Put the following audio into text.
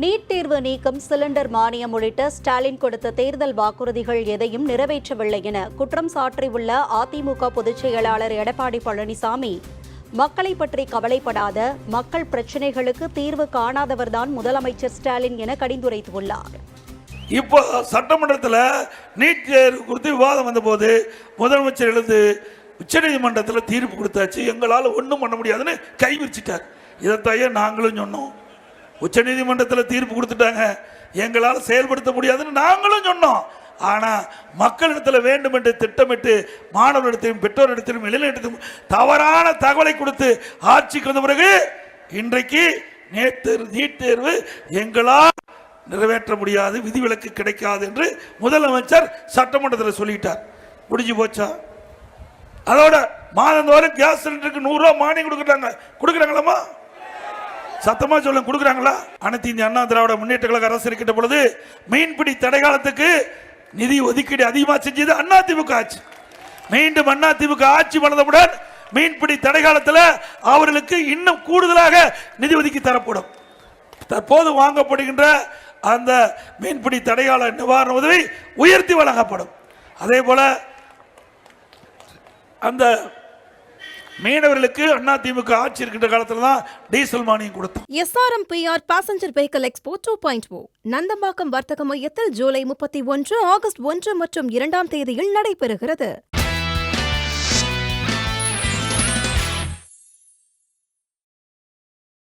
NEET தேர்வு நீக்கம், cylinder மானியம் உள்ளிட்ட ஸ்டாலின் கொடுத்த தேர்தல் வாக்குறுதிகள் எதையும் நிறைவேற்றவில்லை என குற்றம் சாட்டியுள்ள அதிமுக பொதுச் செயலாளர் எடப்பாடி பழனிசாமி, மக்களை பற்றி கவலைப்படாத, மக்கள் பிரச்சினைகளுக்கு தீர்வு காணாதவர்தான் முதலமைச்சர் ஸ்டாலின் என கடிந்துரைத்துள்ளார். இப்போ சட்டமன்றத்தில் நீட் தேர்வு குறித்து விவாதம் வந்தபோது முதலமைச்சர் எழுந்து உச்சநீதிமன்றத்தில் தீர்ப்பு கொடுத்தாச்சு, எங்களால் ஒன்றும் பண்ண முடியாதுன்னு கை விரிச்சிட்டார். இதைத்தாயே நாங்களும் சொன்னோம். உச்சநீதிமன்றத்தில் தீர்ப்பு கொடுத்துட்டாங்க, எங்களால் செயல்படுத்த முடியாதுன்னு நாங்களும் சொன்னோம். ஆனால் மக்களிடத்தில் வேண்டும் என்று திட்டமிட்டு மாணவர்களிடத்திலும் பெற்றோரிடத்திலும் இளைஞரிடத்திலும் தவறான தகவலை கொடுத்து ஆட்சிக்கு வந்த பிறகு இன்றைக்கு நீட் தேர்வு எங்களால் நிறைவேற்ற முடியாது, விதிவிலக்கு கிடைக்காது என்று முதலமைச்சர் சட்டமன்றத்தில் சொல்லிட்டார். முடிஞ்சு போச்சா? அதோட மாதந்தோறும் கேஸ் சிலிண்டருக்கு 100 ரூபாய் மானியம் கொடுக்குறாங்களாமா? சத்தமா சொல்ல கொடுக்குறாங்களா? அனைத்து இந்திய அண்ணா திராவிட முன்னேற்ற கழக அரசு இருக்கின்ற பொழுது மீன்பிடி தடை காலத்துக்கு நிதி ஒதுக்கீடு அதிகமாக செஞ்சது அதிமுக ஆட்சி. மீண்டும் அதிமுக ஆட்சி வளர்ந்தவுடன் மீன்பிடி தடை காலத்தில் அவர்களுக்கு இன்னும் கூடுதலாக நிதி ஒதுக்கி தரப்படும். தற்போது வாங்கப்படுகின்ற அந்த மீன்பிடி தடைகால நிவாரண உதவி உயர்த்தி வழங்கப்படும். அதே போல அந்த மீனவர்களுக்கு அதிமுக ஆட்சி இருக்கின்ற காலத்தில் தான் டீசல் மானியம் கொடுத்தோம். SRMPR passenger vehicle expo 2.0 Nandambakkam வர்த்தக மையத்தில் ஜூலை 31, ஆகஸ்ட் 1 மற்றும் 2 தேதியில் நடைபெறுகிறது.